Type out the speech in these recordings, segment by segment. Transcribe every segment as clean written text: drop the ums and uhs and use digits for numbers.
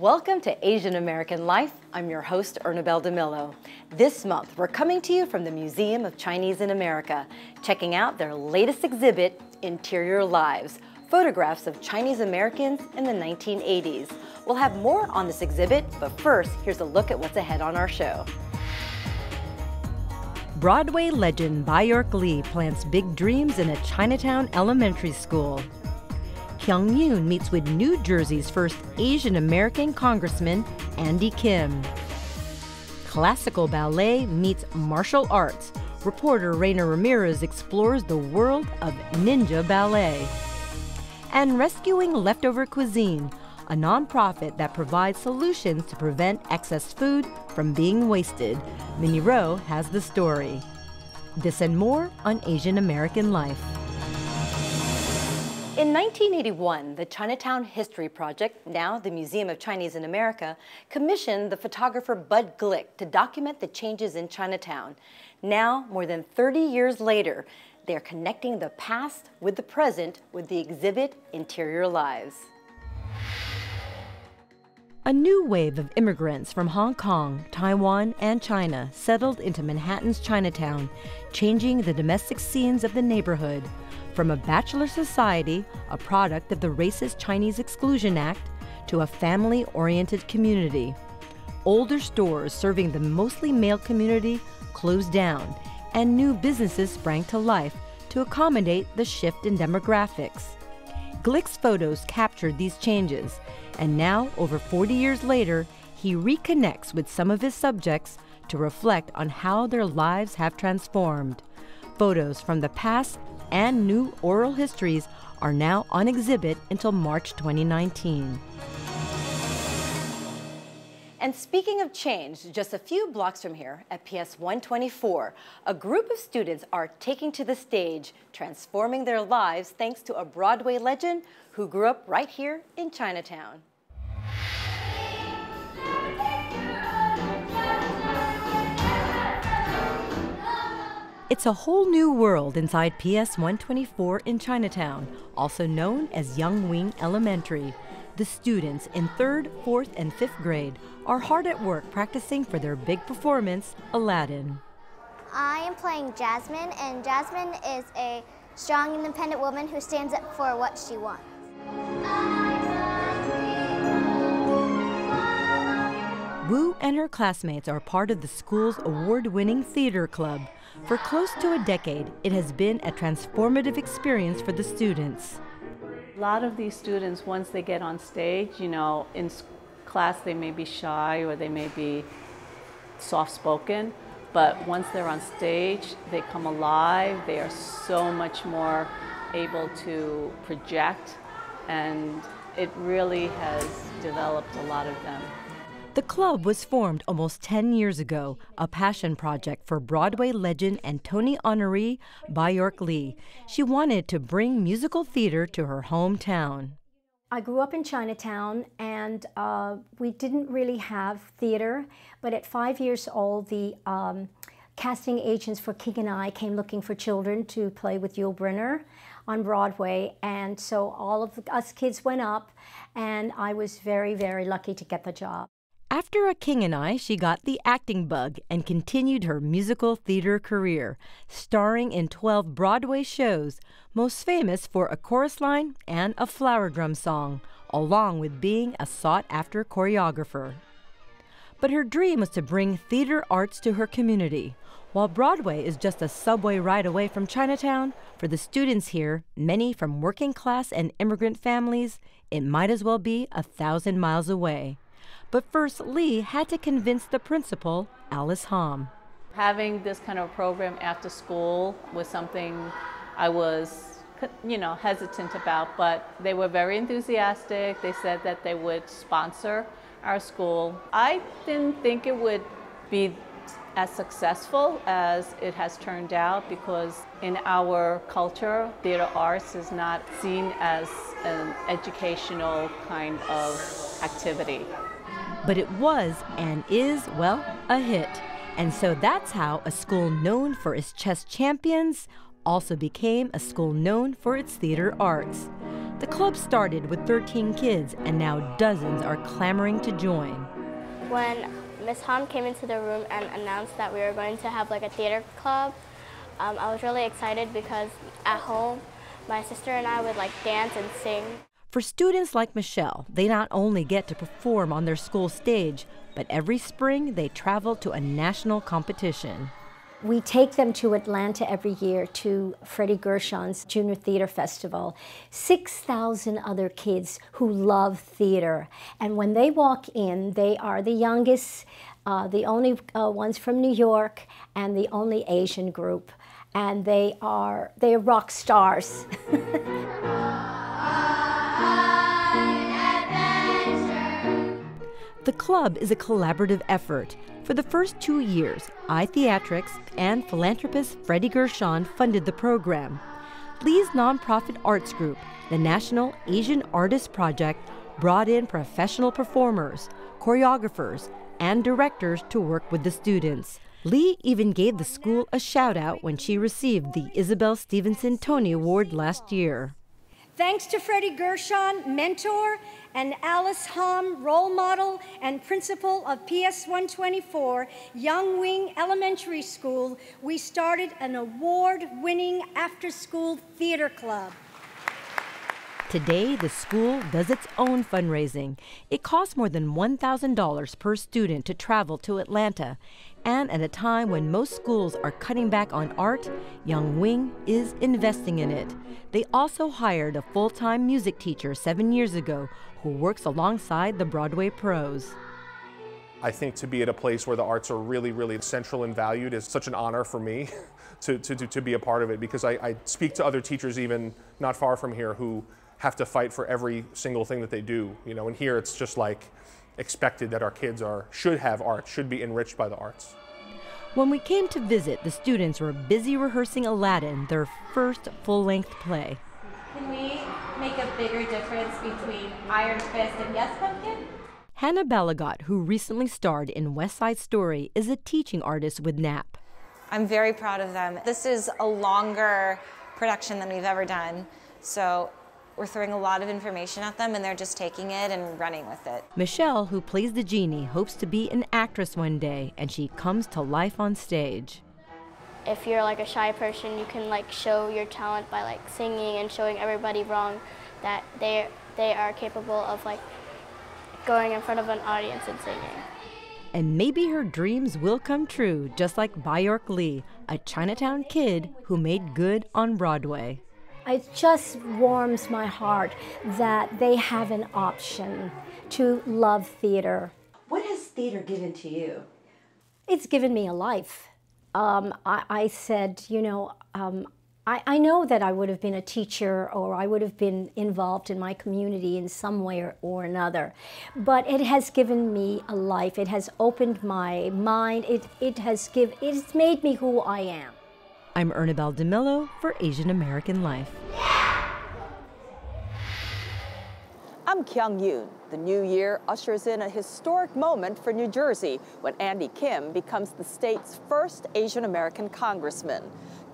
Welcome to Asian American Life. I'm your host, Ernabel Demillo. This month, we're coming to you from the Museum of Chinese in America, checking out their latest exhibit, Interior Lives, photographs of Chinese Americans in the 1980s. We'll have more on this exhibit, but first, here's a look at what's ahead on our show. Broadway legend Baayork Lee plants big dreams in a Chinatown elementary school. Kyung Yoon meets with New Jersey's first Asian American congressman, Andy Kim. Classical ballet meets martial arts. Reporter Rayner Ramirez explores the world of Ninja Ballet. And Rescuing Leftover Cuisine, a nonprofit that provides solutions to prevent excess food from being wasted. Minnie Roh has the story. This and more on Asian American Life. In 1981, the Chinatown History Project, now the Museum of Chinese in America, commissioned the photographer Bud Glick to document the changes in Chinatown. Now, more than 30 years later, they're connecting the past with the present with the exhibit Interior Lives. A new wave of immigrants from Hong Kong, Taiwan, and China settled into Manhattan's Chinatown, changing the domestic scenes of the neighborhood. From a bachelor society, a product of the racist Chinese Exclusion Act, to a family-oriented community. Older stores serving the mostly male community closed down, and new businesses sprang to life to accommodate the shift in demographics. Glick's photos captured these changes, and now, over 40 years later, he reconnects with some of his subjects to reflect on how their lives have transformed. Photos from the past and new oral histories are now on exhibit until March 2019. And speaking of change, just a few blocks from here at PS 124, a group of students are taking to the stage, transforming their lives thanks to a Broadway legend who grew up right here in Chinatown. It's a whole new world inside PS 124 in Chinatown, also known as Young Wing Elementary. The students in 3rd, 4th, and 5th grade are hard at work practicing for their big performance, Aladdin. I am playing Jasmine, and Jasmine is a strong, independent woman who stands up for what she wants. Wu and her classmates are part of the school's award-winning theater club. For close to a decade, it has been a transformative experience for the students. A lot of these students, once they get on stage, in class they may be shy or they may be soft-spoken, but once they're on stage, they come alive. They are so much more able to project, and it really has developed a lot of them. The club was formed almost 10 years ago, a passion project for Broadway legend and Tony honoree Baayork Lee. She wanted to bring musical theater to her hometown. I grew up in Chinatown, and we didn't really have theater, but at 5 years old, the casting agents for King and I came looking for children to play with Yul Brynner on Broadway, and so all of us kids went up, and I was very, very lucky to get the job. After A King and I, she got the acting bug and continued her musical theater career, starring in 12 Broadway shows, most famous for a chorus line and a flower drum song, along with being a sought-after choreographer. But her dream was to bring theater arts to her community. While Broadway is just a subway ride away from Chinatown, for the students here, many from working-class and immigrant families, it might as well be 1,000 miles away. But first, Lee had to convince the principal, Alice Hom. Having this kind of program after school was something I was, hesitant about, but they were very enthusiastic. They said that they would sponsor our school. I didn't think it would be as successful as it has turned out, because in our culture, theater arts is not seen as an educational kind of activity. But it was and is, well, a hit. And so that's how a school known for its chess champions also became a school known for its theater arts. The club started with 13 kids, and now dozens are clamoring to join. When Miss Hom came into the room and announced that we were going to have like a theater club, I was really excited because at home, my sister and I would like dance and sing. For students like Michelle, they not only get to perform on their school stage, but every spring they travel to a national competition. We take them to Atlanta every year to Freddie Gershon's Junior Theater Festival. 6,000 other kids who love theater. And when they walk in, they are the youngest, the only ones from New York, and the only Asian group. And they are rock stars. The club is a collaborative effort. For the first 2 years, iTheatrics and philanthropist Freddie Gershon funded the program. Lee's nonprofit arts group, the National Asian Artists Project, brought in professional performers, choreographers, and directors to work with the students. Lee even gave the school a shout-out when she received the Isabel Stevenson Tony Award last year. Thanks to Freddie Gershon, mentor, and Alice Hom, role model and principal of PS 124, Young Wing Elementary School, we started an award-winning after-school theater club. Today, the school does its own fundraising. It costs more than $1,000 per student to travel to Atlanta. And at a time when most schools are cutting back on art, Young Wing is investing in it. They also hired a full-time music teacher 7 years ago who works alongside the Broadway pros. I think to be at a place where the arts are really, really central and valued is such an honor for me to be a part of it, because I speak to other teachers even not far from here who have to fight for every single thing that they do. You know, and here it's just like expected that our kids should have art, should be enriched by the arts. When we came to visit, the students were busy rehearsing Aladdin, their first full-length play. Can we make a bigger difference between Iron Fist and Yes Pumpkin? Hannah Balagot, who recently starred in West Side Story, is a teaching artist with NAP. I'm very proud of them. This is a longer production than we've ever done, so we're throwing a lot of information at them and they're just taking it and running with it. Michelle, who plays the genie, hopes to be an actress one day, and she comes to life on stage. If you're like a shy person, you can like show your talent by like singing and showing everybody wrong that they are capable of like going in front of an audience and singing. And maybe her dreams will come true, just like Baayork Lee, a Chinatown kid who made good on Broadway. It just warms my heart that they have an option to love theater. What has theater given to you? It's given me a life. I said, you know, I know that I would have been a teacher or I would have been involved in my community in some way or another, but it has given me a life. It has opened my mind. It's made me who I am. I'm Ernabel Demillo for Asian American Life. I'm Kyung Yoon. The new year ushers in a historic moment for New Jersey when Andy Kim becomes the state's first Asian American congressman.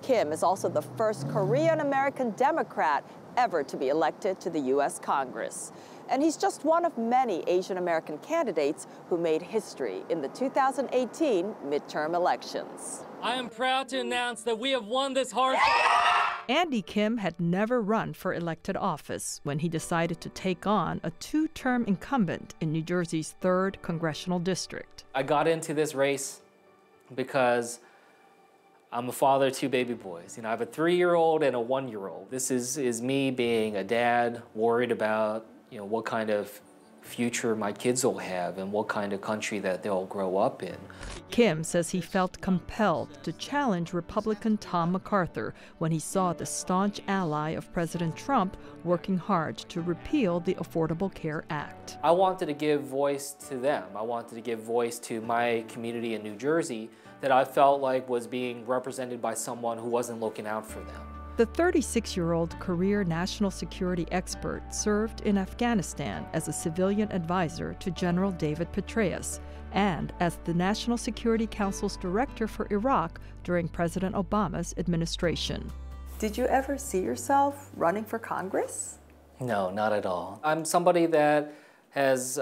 Kim is also the first Korean American Democrat ever to be elected to the U.S. Congress. And he's just one of many Asian American candidates who made history in the 2018 midterm elections. I am proud to announce that we have won this hard. Andy Kim had never run for elected office when he decided to take on a two-term incumbent in New Jersey's 3rd congressional district. I got into this race because I'm a father of 2 baby boys. You know, I have a 3-year-old and a 1-year-old. This is me being a dad, worried about, you know, what kind of future my kids will have and what kind of country that they'll grow up in. Kim says he felt compelled to challenge Republican Tom MacArthur when he saw the staunch ally of President Trump working hard to repeal the Affordable Care Act. I wanted to give voice to them. I wanted to give voice to my community in New Jersey that I felt like was being represented by someone who wasn't looking out for them. The 36-year-old career national security expert served in Afghanistan as a civilian advisor to General David Petraeus and as the National Security Council's director for Iraq during President Obama's administration. Did you ever see yourself running for Congress? No, not at all. I'm somebody that has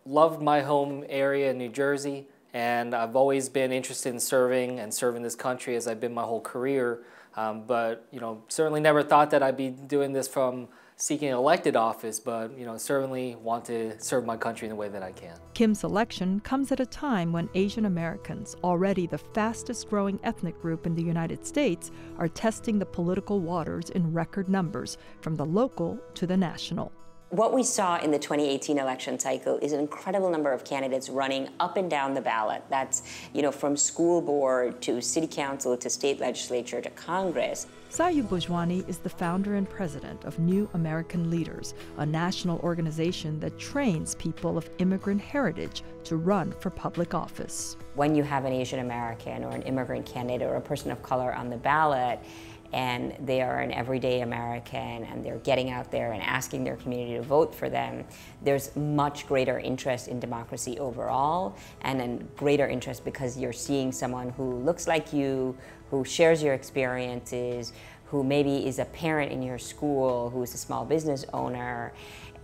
loved my home area in New Jersey, and I've always been interested in serving this country as I've been my whole career. But certainly never thought that I'd be doing this from seeking elected office, but certainly want to serve my country in the way that I can. Kim's election comes at a time when Asian Americans, already the fastest growing ethnic group in the United States, are testing the political waters in record numbers, from the local to the national. What we saw in the 2018 election cycle is an incredible number of candidates running up and down the ballot. That's, from school board to city council to state legislature to Congress. Tsao Bourgeois is the founder and president of New American Leaders, a national organization that trains people of immigrant heritage to run for public office. When you have an Asian American or an immigrant candidate or a person of color on the ballot, and they are an everyday American, and they're getting out there and asking their community to vote for them, there's much greater interest in democracy overall, and a greater interest because you're seeing someone who looks like you, who shares your experiences, who maybe is a parent in your school, who is a small business owner,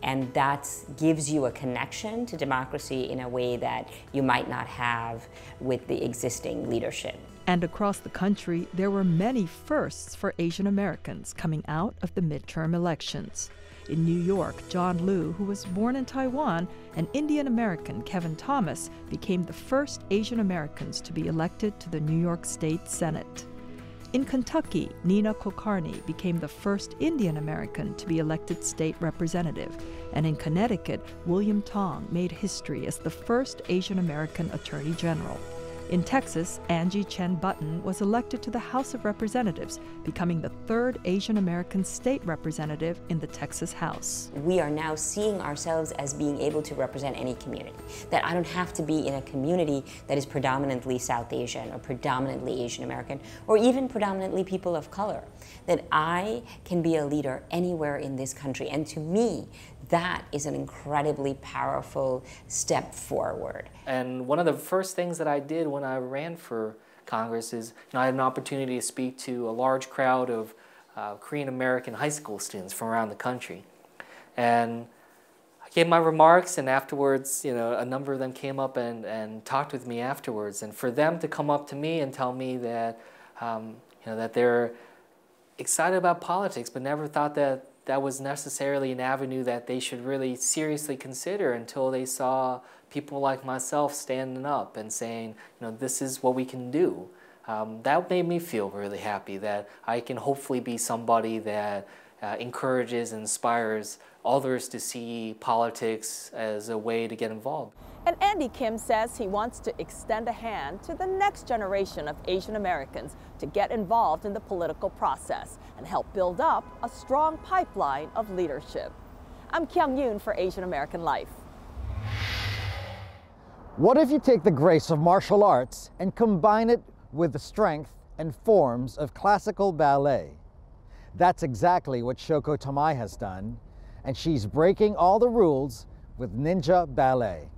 and that gives you a connection to democracy in a way that you might not have with the existing leadership. And across the country, there were many firsts for Asian Americans coming out of the midterm elections. In New York, John Liu, who was born in Taiwan, and Indian American Kevin Thomas became the first Asian Americans to be elected to the New York State Senate. In Kentucky, Nina Kulkarni became the first Indian American to be elected state representative. And in Connecticut, William Tong made history as the first Asian American Attorney General. In Texas, Angie Chen Button was elected to the House of Representatives, becoming the third Asian American state representative in the Texas House. We are now seeing ourselves as being able to represent any community. That I don't have to be in a community that is predominantly South Asian or predominantly Asian American or even predominantly people of color. That I can be a leader anywhere in this country. And to me, that is an incredibly powerful step forward. And one of the first things that I did when I ran for Congress is I had an opportunity to speak to a large crowd of Korean American high school students from around the country. And I gave my remarks, and afterwards, a number of them came up and talked with me afterwards. And for them to come up to me and tell me that, that they're excited about politics, but never thought that that was necessarily an avenue that they should really seriously consider until they saw people like myself standing up and saying, this is what we can do. That made me feel really happy that I can hopefully be somebody that encourages and inspires others to see politics as a way to get involved. And Andy Kim says he wants to extend a hand to the next generation of Asian Americans to get involved in the political process and help build up a strong pipeline of leadership. I'm Kyung Yoon for Asian American Life. What if you take the grace of martial arts and combine it with the strength and forms of classical ballet? That's exactly what Shoko Tamai has done, and she's breaking all the rules with Ninja Ballet.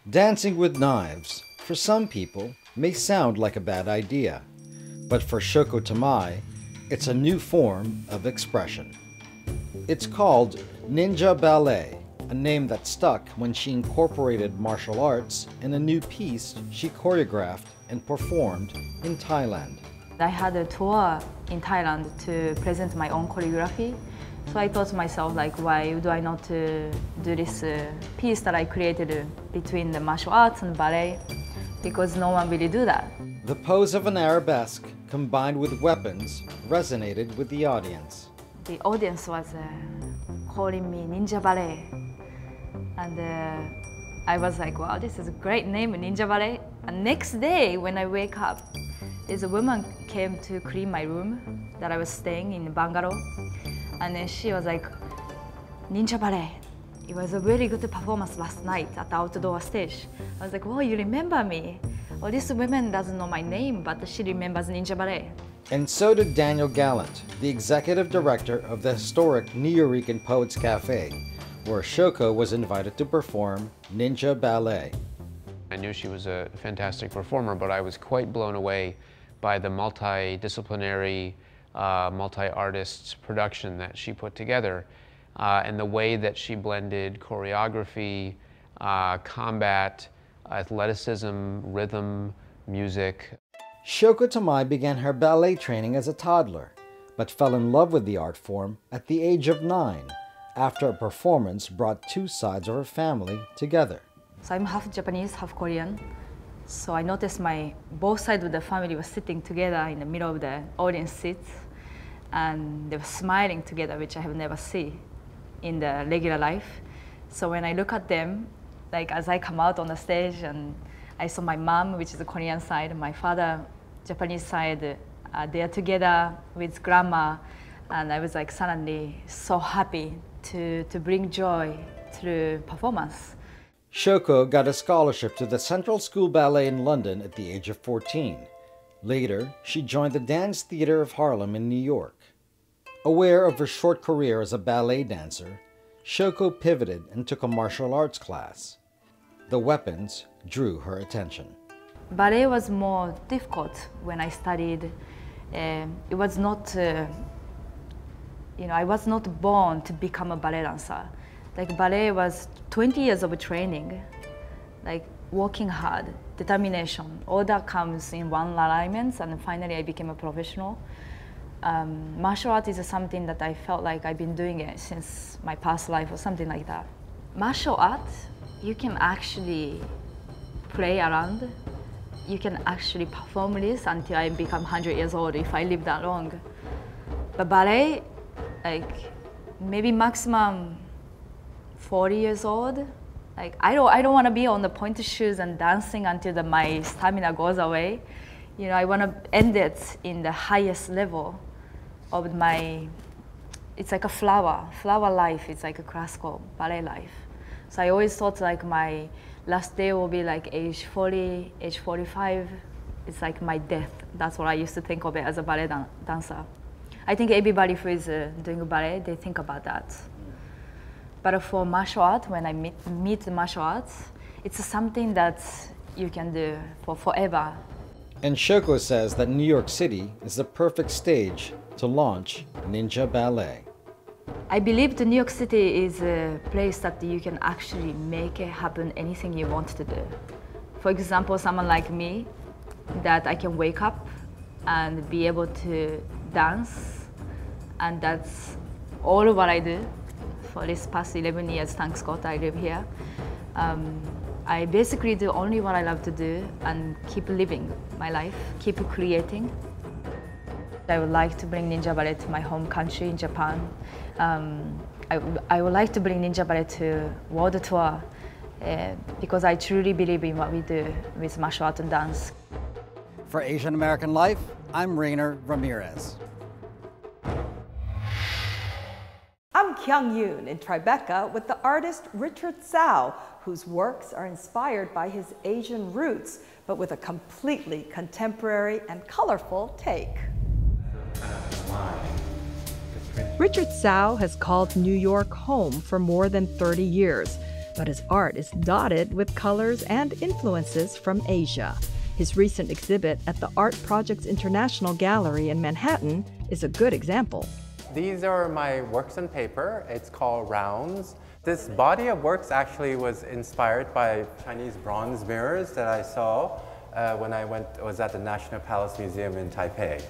Dancing with knives, for some people, may sound like a bad idea, but for Shoko Tamai, it's a new form of expression. It's called Ninja Ballet, a name that stuck when she incorporated martial arts in a new piece she choreographed and performed in Thailand. I had a tour in Thailand to present my own choreography. So I thought to myself, why do I not do this piece that I created between the martial arts and ballet? Because no one really do that. The pose of an arabesque combined with weapons resonated with the audience. The audience was calling me Ninja Ballet. And I was like, wow, this is a great name, Ninja Ballet. And next day when I wake up, this woman came to clean my room that I was staying in bungalow. And then she was like, Ninja Ballet. It was a really good performance last night at the outdoor stage. I was like, oh, you remember me? Well, this woman doesn't know my name, but she remembers Ninja Ballet. And so did Daniel Gallant, the executive director of the historic Nuyorican Poets Cafe, where Shoko was invited to perform Ninja Ballet. I knew she was a fantastic performer, but I was quite blown away by the multidisciplinary multi-artist production that she put together, and the way that she blended choreography, combat, athleticism, rhythm, music. Shoko Tamai began her ballet training as a toddler, but fell in love with the art form at the age of 9, after a performance brought two sides of her family together. So I'm half Japanese, half Korean. So I noticed both sides of the family were sitting together in the middle of the audience seats, and they were smiling together, which I have never seen in the regular life. So when I look at them, like as I come out on the stage, and I saw my mom, which is the Korean side, and my father, Japanese side, they are together with grandma, and I was like suddenly so happy to bring joy through performance. Shoko got a scholarship to the Central School Ballet in London at the age of 14. Later, she joined the Dance Theatre of Harlem in New York. Aware of her short career as a ballet dancer, Shoko pivoted and took a martial arts class. The weapons drew her attention. Ballet was more difficult when I studied. It was not, I was not born to become a ballet dancer. Like ballet was 20 years of training, like working hard, determination. All that comes in one alignment, and finally I became a professional. Martial art is something that I felt like I've been doing it since my past life or something like that. Martial art, you can actually play around. You can actually perform this until I become 100 years old if I live that long. But ballet, like maybe maximum 40 years old. Like I don't want to be on the pointed shoes and dancing until my stamina goes away. I want to end it in the highest level of my, it's like a flower life. It's like a classical ballet life. So I always thought like my last day will be like age 40, age 45. It's like my death. That's what I used to think of it as a ballet dancer. I think everybody who is doing ballet, they think about that. But for martial art, when I meet the martial arts, it's something that you can do for forever. And Shoko says that New York City is the perfect stage to launch Ninja Ballet. I believe the New York City is a place that you can actually make it happen anything you want to do. For example, someone like me, that I can wake up and be able to dance, and that's all of what I do. For this past 11 years, thanks God, I live here. I basically do only what I love to do and keep living my life, keep creating. I would like to bring Ninja Ballet to my home country in Japan. I would like to bring Ninja Ballet to world tour because I truly believe in what we do with martial art and dance. For Asian American Life, I'm Rayner Ramirez. I'm Kyung Yoon in Tribeca with the artist Richard Tsao, whose works are inspired by his Asian roots, but with a completely contemporary and colorful take. Richard Tsao has called New York home for more than 30 years, but his art is dotted with colors and influences from Asia. His recent exhibit at the Art Projects International Gallery in Manhattan is a good example. These are my works on paper. It's called Rounds. This body of works actually was inspired by Chinese bronze mirrors that I saw when I was at the National Palace Museum in Taipei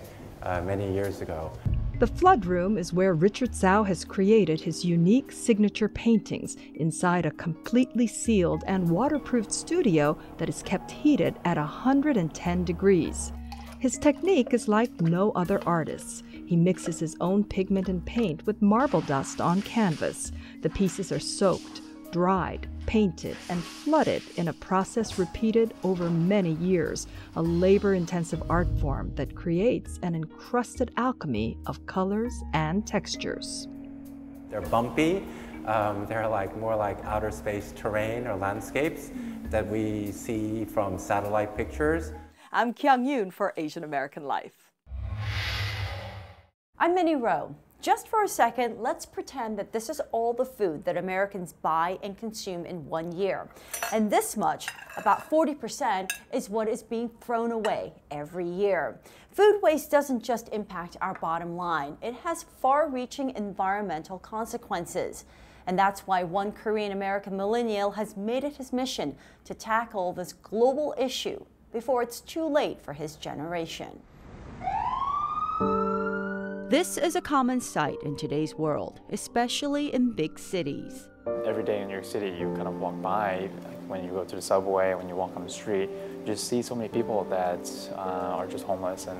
many years ago. The Flood Room is where Richard Tsao has created his unique signature paintings inside a completely sealed and waterproofed studio that is kept heated at 110 degrees. His technique is like no other artist's. He mixes his own pigment and paint with marble dust on canvas. The pieces are soaked, dried, painted, and flooded in a process repeated over many years, a labor-intensive art form that creates an encrusted alchemy of colors and textures. They're bumpy. They're more like outer space terrain or landscapes that we see from satellite pictures. I'm Kyung Yoon for Asian American Life. I'm Minnie Roh. Just for a second, let's pretend that this is all the food that Americans buy and consume in 1 year. And this much, about 40%, is what is being thrown away every year. Food waste doesn't just impact our bottom line, it has far-reaching environmental consequences. And that's why one Korean-American millennial has made it his mission to tackle this global issue before it's too late for his generation. This is a common sight in today's world, especially in big cities. Every day in New York City, you kind of walk by, like when you go to the subway, when you walk on the street, you just see so many people that are just homeless and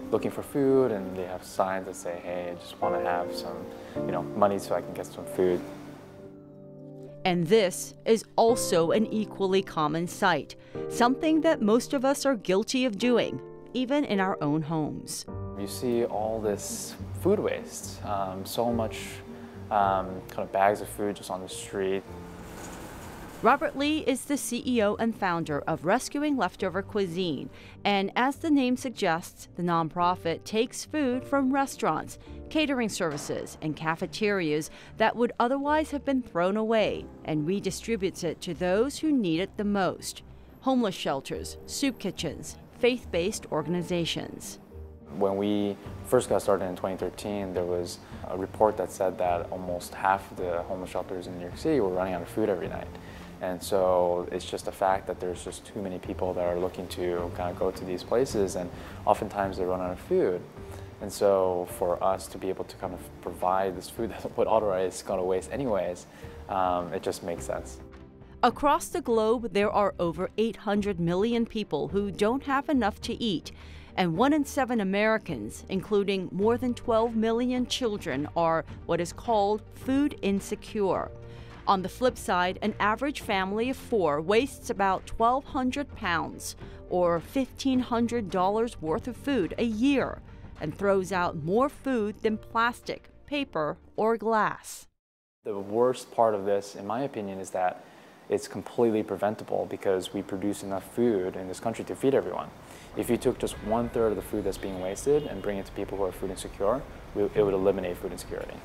looking for food, and they have signs that say, hey, I just want to have some, money so I can get some food. And this is also an equally common sight, something that most of us are guilty of doing, even in our own homes. You see all this food waste, so much kind of bags of food just on the street. Robert Lee is the CEO and founder of Rescuing Leftover Cuisine, and as the name suggests, the nonprofit takes food from restaurants, catering services, and cafeterias that would otherwise have been thrown away and redistributes it to those who need it the most: homeless shelters, soup kitchens, faith-based organizations. When we first got started in 2013, there was a report that said that almost half of the homeless shelters in New York City were running out of food every night. And so it's just a fact that there's just too many people that are looking to kind of go to these places, and oftentimes they run out of food. And so for us to be able to kind of provide this food that would otherwise go to waste anyways, it just makes sense. Across the globe, there are over 800 million people who don't have enough to eat, and 1 in 7 Americans, including more than 12 million children, are what is called food insecure. On the flip side, an average family of 4 wastes about 1,200 pounds, or $1,500 worth of food a year, and throws out more food than plastic, paper, or glass. The worst part of this, in my opinion, is that it's completely preventable because we produce enough food in this country to feed everyone. If you took just 1/3 of the food that's being wasted and bring it to people who are food insecure, it would eliminate food insecurity.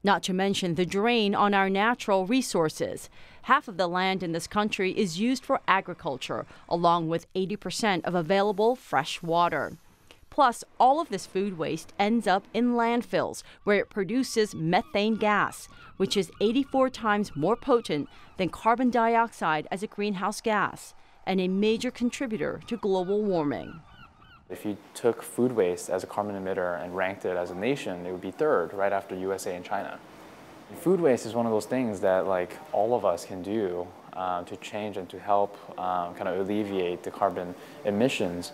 Not to mention the drain on our natural resources. Half of the land in this country is used for agriculture, along with 80% of available fresh water. Plus, all of this food waste ends up in landfills, where it produces methane gas, which is 84 times more potent than carbon dioxide as a greenhouse gas, and a major contributor to global warming. If you took food waste as a carbon emitter and ranked it as a nation, it would be 3rd, right after USA and China. Food waste is one of those things that all of us can do to change and to help kind of alleviate the carbon emissions.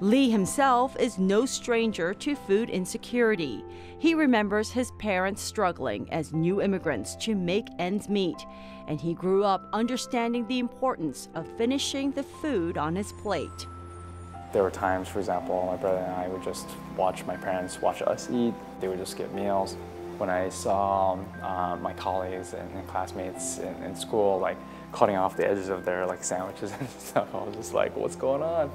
Lee himself is no stranger to food insecurity. He remembers his parents struggling as new immigrants to make ends meet, and he grew up understanding the importance of finishing the food on his plate. There were times, for example, my brother and I would just watch my parents watch us eat. They would just skip meals. When I saw my colleagues and classmates in school cutting off the edges of their sandwiches and stuff, I was just like, what's going on?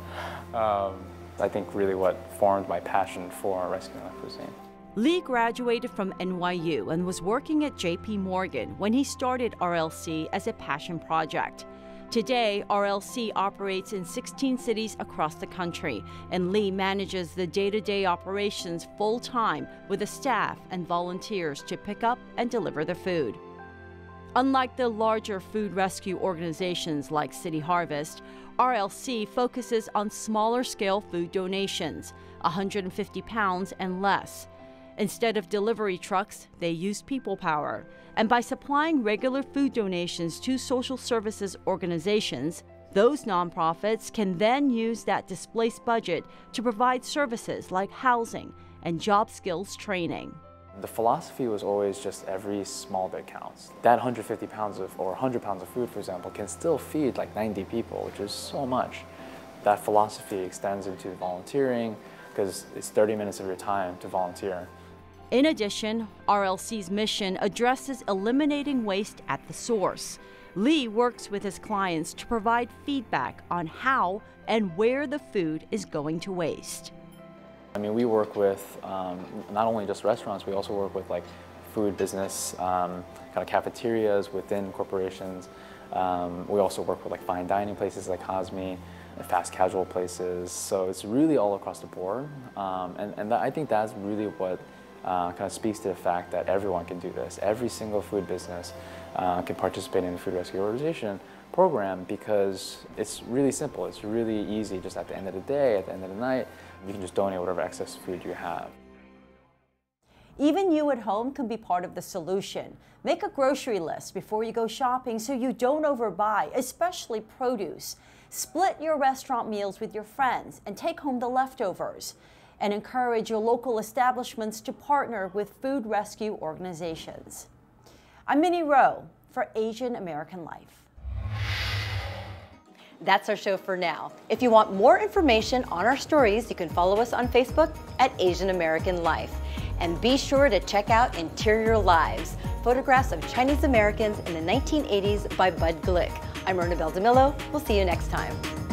I think really what formed my passion for Rescuing Leftover Cuisine. Lee graduated from NYU and was working at JP Morgan when he started RLC as a passion project. Today, RLC operates in 16 cities across the country, and Lee manages the day-to-day operations full-time with a staff and volunteers to pick up and deliver the food. Unlike the larger food rescue organizations like City Harvest, RLC focuses on smaller-scale food donations, 150 pounds and less. Instead of delivery trucks, they use people power. And by supplying regular food donations to social services organizations, those nonprofits can then use that displaced budget to provide services like housing and job skills training. The philosophy was always just every small bit counts. That 150 pounds or 100 pounds of food, for example, can still feed 90 people, which is so much. That philosophy extends into volunteering because it's 30 minutes of your time to volunteer. In addition, RLC's mission addresses eliminating waste at the source. Lee works with his clients to provide feedback on how and where the food is going to waste. I mean, we work with not only just restaurants, we also work with like food business, kind of cafeterias within corporations. We also work with like fine dining places like Hazmi, and fast casual places. So it's really all across the board. I think that's really what kind of speaks to the fact that everyone can do this. Every single food business can participate in the food rescue organization program because it's really simple. It's really easy. Just at the end of the day, at the end of the night, you can just donate whatever excess food you have. Even you at home can be part of the solution. Make a grocery list before you go shopping so you don't overbuy, especially produce. Split your restaurant meals with your friends and take home the leftovers. And encourage your local establishments to partner with food rescue organizations. I'm Minnie Roh for Asian American Life. That's our show for now. If you want more information on our stories, you can follow us on Facebook at Asian American Life. And be sure to check out Interior Lives, photographs of Chinese Americans in the 1980s by Bud Glick. I'm Ernabel Demillo. We'll see you next time.